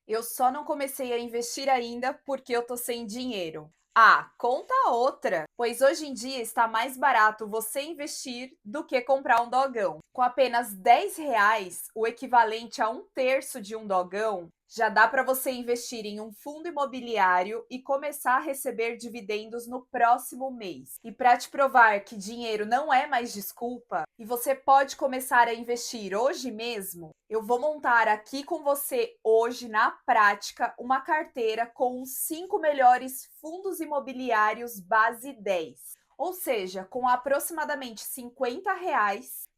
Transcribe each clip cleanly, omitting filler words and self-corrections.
Eu só não comecei a investir ainda porque eu tô sem dinheiro. Ah, conta outra! Pois hoje em dia está mais barato você investir do que comprar um dogão. Com apenas R$ 10, o equivalente a um terço de um dogão, já dá para você investir em um fundo imobiliário e começar a receber dividendos no próximo mês. E para te provar que dinheiro não é mais desculpa e você pode começar a investir hoje mesmo, eu vou montar aqui com você hoje na prática uma carteira com os 5 melhores fundos imobiliários base 10. Ou seja, com aproximadamente R$ 50,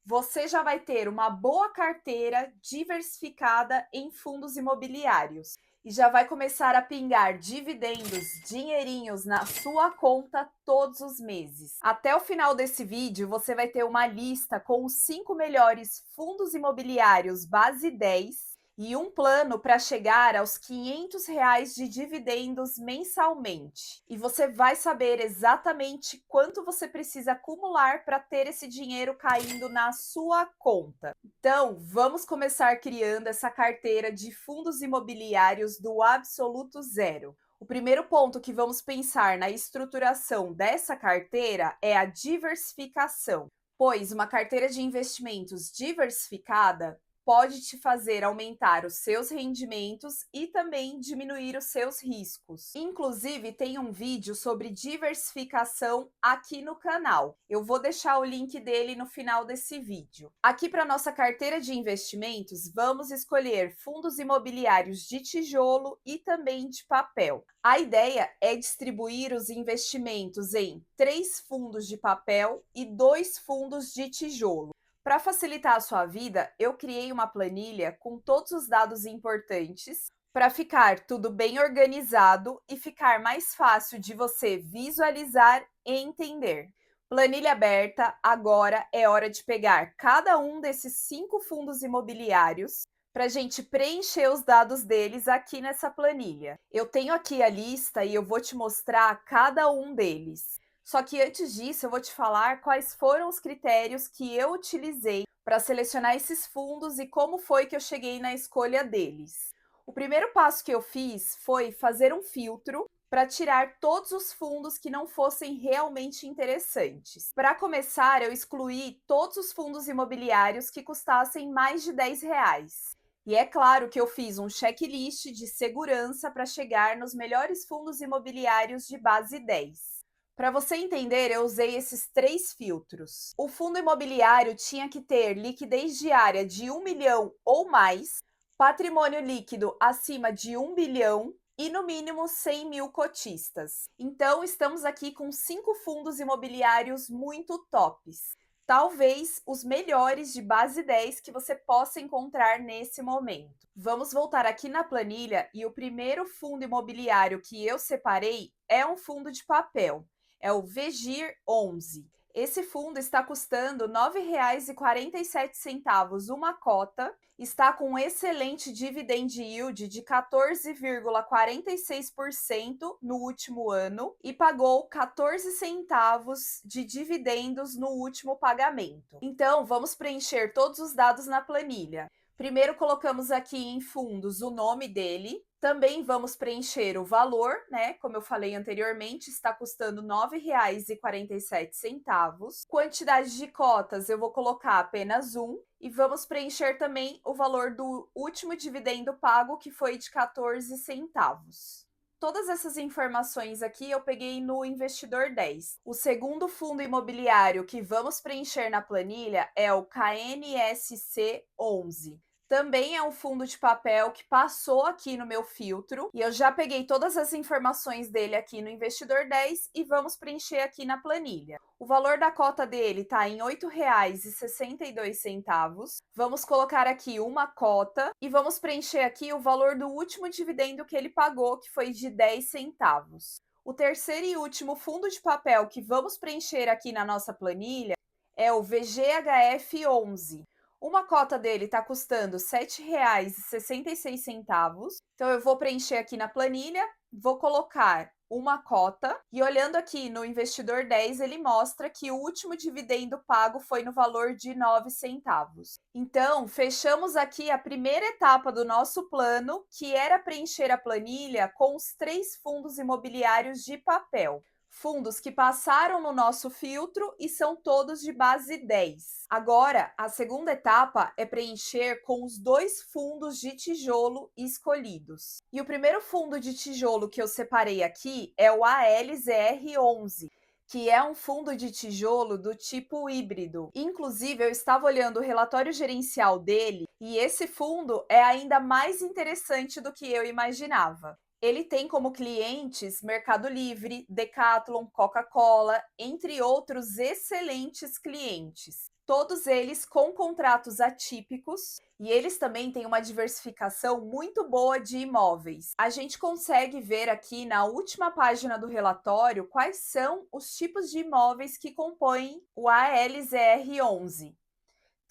você já vai ter uma boa carteira diversificada em fundos imobiliários e já vai começar a pingar dividendos, dinheirinhos na sua conta todos os meses. Até o final desse vídeo, você vai ter uma lista com os 5 melhores fundos imobiliários base 10 e um plano para chegar aos R$ 500 de dividendos mensalmente. E você vai saber exatamente quanto você precisa acumular para ter esse dinheiro caindo na sua conta. Então, vamos começar criando essa carteira de fundos imobiliários do absoluto zero. O primeiro ponto que vamos pensar na estruturação dessa carteira é a diversificação, pois uma carteira de investimentos diversificada pode te fazer aumentar os seus rendimentos e também diminuir os seus riscos. Inclusive, tem um vídeo sobre diversificação aqui no canal. Eu vou deixar o link dele no final desse vídeo. Aqui para nossa carteira de investimentos, vamos escolher fundos imobiliários de tijolo e também de papel. A ideia é distribuir os investimentos em 3 fundos de papel e 2 fundos de tijolo. Para facilitar a sua vida, eu criei uma planilha com todos os dados importantes para ficar tudo bem organizado e ficar mais fácil de você visualizar e entender. Planilha aberta, agora é hora de pegar cada um desses 5 fundos imobiliários para a gente preencher os dados deles aqui nessa planilha. Eu tenho aqui a lista e eu vou te mostrar cada um deles. Só que antes disso, eu vou te falar quais foram os critérios que eu utilizei para selecionar esses fundos e como foi que eu cheguei na escolha deles. O primeiro passo que eu fiz foi fazer um filtro para tirar todos os fundos que não fossem realmente interessantes. Para começar, eu excluí todos os fundos imobiliários que custassem mais de R$ 10. E é claro que eu fiz um checklist de segurança para chegar nos melhores fundos imobiliários de base 10. Para você entender, eu usei esses 3 filtros. O fundo imobiliário tinha que ter liquidez diária de 1 milhão ou mais, patrimônio líquido acima de 1 bilhão e no mínimo 100 mil cotistas. Então, estamos aqui com 5 fundos imobiliários muito tops. Talvez os melhores de base 10 que você possa encontrar nesse momento. Vamos voltar aqui na planilha e o primeiro fundo imobiliário que eu separei é um fundo de papel. É o VGIR 11. Esse fundo está custando R$ 9,47 uma cota, está com um excelente dividend yield de 14,46% no último ano e pagou 14 centavos de dividendos no último pagamento. Então, vamos preencher todos os dados na planilha. Primeiro colocamos aqui em fundos o nome dele. Também vamos preencher o valor, né? Como eu falei anteriormente, está custando R$ 9,47. Quantidade de cotas, eu vou colocar apenas um. E vamos preencher também o valor do último dividendo pago, que foi de 14 centavos. Todas essas informações aqui eu peguei no Investidor 10. O segundo fundo imobiliário que vamos preencher na planilha é o KNSC 11. Também é um fundo de papel que passou aqui no meu filtro e eu já peguei todas as informações dele aqui no Investidor 10 e vamos preencher aqui na planilha. O valor da cota dele está em R$ 8,62. Vamos colocar aqui uma cota e vamos preencher aqui o valor do último dividendo que ele pagou, que foi de 10 centavos. O terceiro e último fundo de papel que vamos preencher aqui na nossa planilha é o VGHF 11. Uma cota dele está custando R$ 7,66. Então, eu vou preencher aqui na planilha, vou colocar uma cota e olhando aqui no Investidor 10, ele mostra que o último dividendo pago foi no valor de 9 centavos. Então, fechamos aqui a primeira etapa do nosso plano, que era preencher a planilha com os 3 fundos imobiliários de papel. Fundos que passaram no nosso filtro e são todos de base 10. Agora, a segunda etapa é preencher com os 2 fundos de tijolo escolhidos. E o primeiro fundo de tijolo que eu separei aqui é o ALZR11, que é um fundo de tijolo do tipo híbrido. Inclusive, eu estava olhando o relatório gerencial dele e esse fundo é ainda mais interessante do que eu imaginava. Ele tem como clientes Mercado Livre, Decathlon, Coca-Cola, entre outros excelentes clientes. Todos eles com contratos atípicos e eles também têm uma diversificação muito boa de imóveis. A gente consegue ver aqui na última página do relatório quais são os tipos de imóveis que compõem o ALZR11.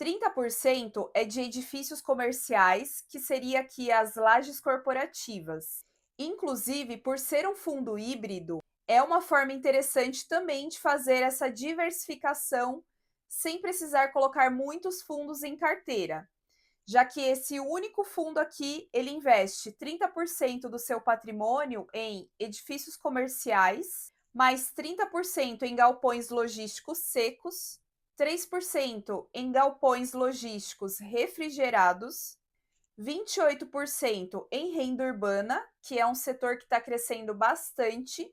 30% é de edifícios comerciais, que seria aqui as lajes corporativas. Inclusive, por ser um fundo híbrido, é uma forma interessante também de fazer essa diversificação sem precisar colocar muitos fundos em carteira, já que esse único fundo aqui, ele investe 30% do seu patrimônio em edifícios comerciais, mais 30% em galpões logísticos secos, 3% em galpões logísticos refrigerados, 28% em renda urbana, que é um setor que está crescendo bastante,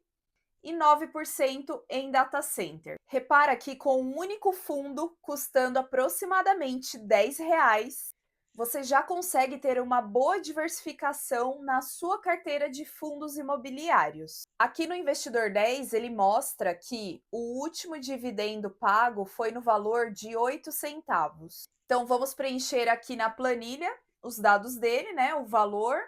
e 9% em data center. Repara que com um único fundo custando aproximadamente R$ 10, você já consegue ter uma boa diversificação na sua carteira de fundos imobiliários. Aqui no Investidor 10, ele mostra que o último dividendo pago foi no valor de 8 centavos. Então, vamos preencher aqui na planilha os dados dele, né? O valor,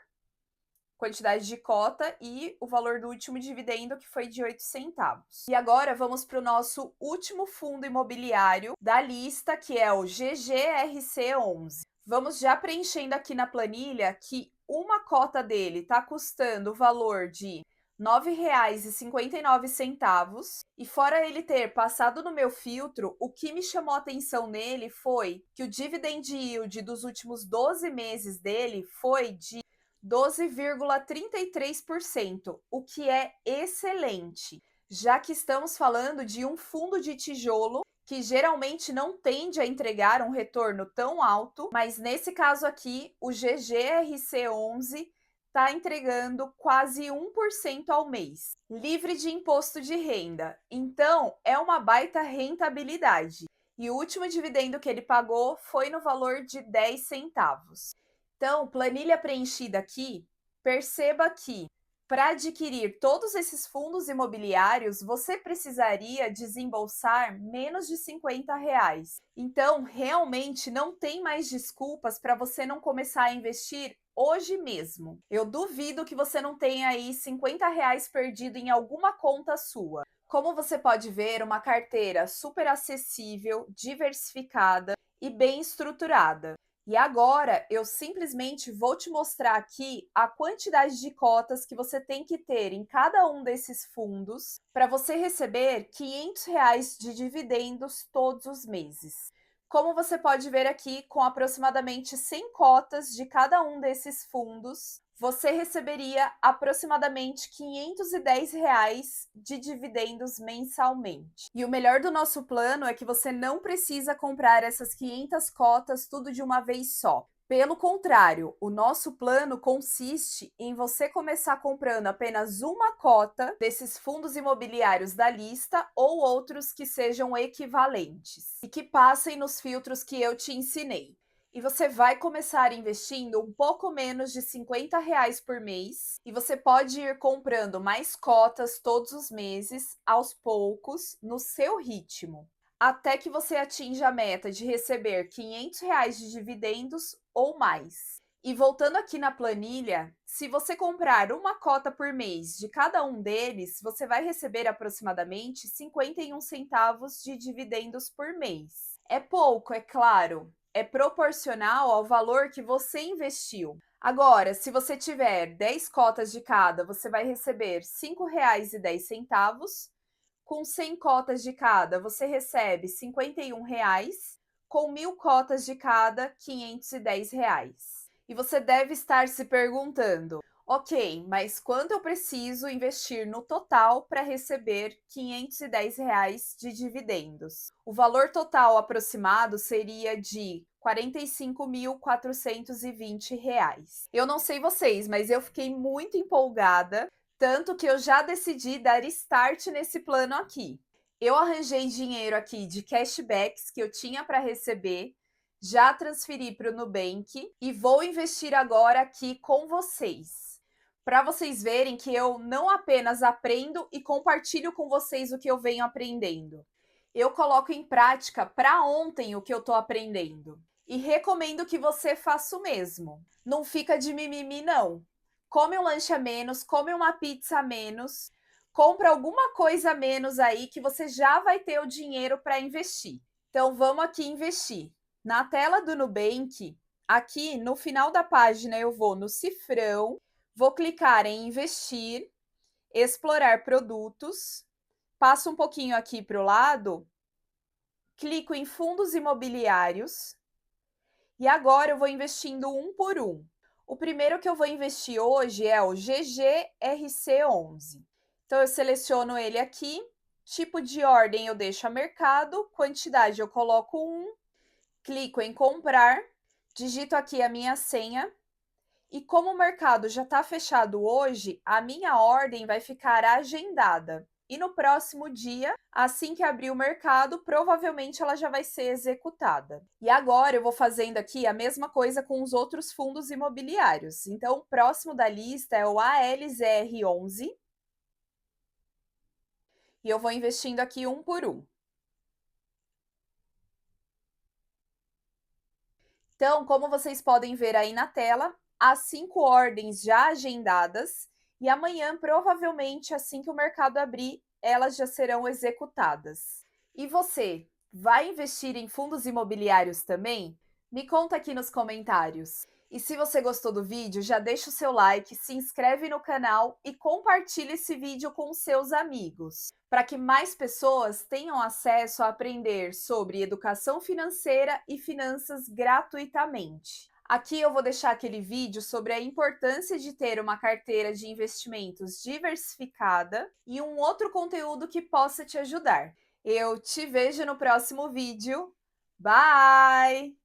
quantidade de cota e o valor do último dividendo, que foi de 8 centavos. E agora vamos para o nosso último fundo imobiliário da lista, que é o GGRC11. Vamos já preenchendo aqui na planilha que uma cota dele está custando o valor de R$ 9,59, e fora ele ter passado no meu filtro, o que me chamou a atenção nele foi que o dividend yield dos últimos 12 meses dele foi de 12,33%, o que é excelente, já que estamos falando de um fundo de tijolo que geralmente não tende a entregar um retorno tão alto, mas nesse caso aqui, o GGRC11 está entregando quase 1% ao mês, livre de imposto de renda. Então, é uma baita rentabilidade. E o último dividendo que ele pagou foi no valor de 10 centavos. Então, planilha preenchida aqui, perceba que para adquirir todos esses fundos imobiliários, você precisaria desembolsar menos de R$ 50. Então, realmente não tem mais desculpas para você não começar a investir hoje mesmo. Eu duvido que você não tenha aí R$ 50 perdido em alguma conta sua. Como você pode ver, uma carteira super acessível, diversificada e bem estruturada. E agora eu simplesmente vou te mostrar aqui a quantidade de cotas que você tem que ter em cada um desses fundos para você receber R$ 500 de dividendos todos os meses. Como você pode ver aqui, com aproximadamente 100 cotas de cada um desses fundos, você receberia aproximadamente R$ 510 de dividendos mensalmente. E o melhor do nosso plano é que você não precisa comprar essas 500 cotas tudo de uma vez só. Pelo contrário, o nosso plano consiste em você começar comprando apenas uma cota desses fundos imobiliários da lista ou outros que sejam equivalentes e que passem nos filtros que eu te ensinei. E você vai começar investindo um pouco menos de R$ 50 por mês e você pode ir comprando mais cotas todos os meses, aos poucos, no seu ritmo, até que você atinja a meta de receber R$ 500 de dividendos ou mais. E voltando aqui na planilha, se você comprar uma cota por mês de cada um deles, você vai receber aproximadamente 51 centavos de dividendos por mês. É pouco, é claro, é proporcional ao valor que você investiu. Agora, se você tiver 10 cotas de cada, você vai receber R$ 5,10. Com 100 cotas de cada, você recebe R$ 51,00. Com 1.000 cotas de cada, R$ 510. E você deve estar se perguntando: ok, mas quanto eu preciso investir no total para receber R$ 510 de dividendos? O valor total aproximado seria de R$ 45.420. Eu não sei vocês, mas eu fiquei muito empolgada, tanto que eu já decidi dar start nesse plano aqui. Eu arranjei dinheiro aqui de cashbacks que eu tinha para receber, já transferi para o Nubank e vou investir agora aqui com vocês, para vocês verem que eu não apenas aprendo e compartilho com vocês o que eu venho aprendendo. Eu coloco em prática para ontem o que eu estou aprendendo. E recomendo que você faça o mesmo. Não fica de mimimi, não. Come um lanche a menos, come uma pizza a menos, compra alguma coisa a menos aí que você já vai ter o dinheiro para investir. Então vamos aqui investir. Na tela do Nubank, aqui no final da página eu vou no cifrão, vou clicar em investir, explorar produtos, passo um pouquinho aqui para o lado, clico em fundos imobiliários e agora eu vou investindo um por um. O primeiro que eu vou investir hoje é o GGRC11. Então eu seleciono ele aqui, tipo de ordem eu deixo a mercado, quantidade eu coloco 1, clico em comprar, digito aqui a minha senha e como o mercado já está fechado hoje, a minha ordem vai ficar agendada. E no próximo dia, assim que abrir o mercado, provavelmente ela já vai ser executada. E agora eu vou fazendo aqui a mesma coisa com os outros fundos imobiliários. Então, o próximo da lista é o ALZR11. E eu vou investindo aqui um por um. Então, como vocês podem ver aí na tela, há 5 ordens já agendadas e amanhã, provavelmente, assim que o mercado abrir, elas já serão executadas. E você, vai investir em fundos imobiliários também? Me conta aqui nos comentários. E se você gostou do vídeo, já deixa o seu like, se inscreve no canal e compartilha esse vídeo com seus amigos, para que mais pessoas tenham acesso a aprender sobre educação financeira e finanças gratuitamente. Aqui eu vou deixar aquele vídeo sobre a importância de ter uma carteira de investimentos diversificada e um outro conteúdo que possa te ajudar. Eu te vejo no próximo vídeo. Bye!